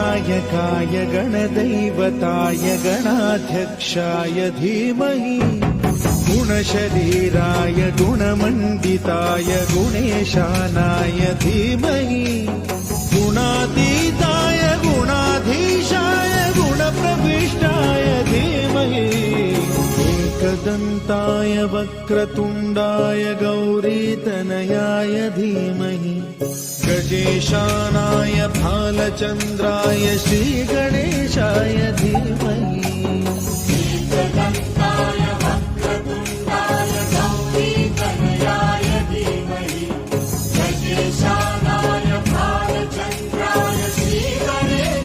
गणनायकाय गणदैवताय गणाध्यक्षाय धीमहि गुणशरीराय गुणमण्डिताय गुणेशानाय धीमहि गुणातीताय गुणाधीशाय गुणप्रविष्टाय धीमहि एकदन्ताय वक्रतुण्डाय गौरीतनयाय धीमहि गजेशानाय भालचन्द्राय श्रीगणेशाय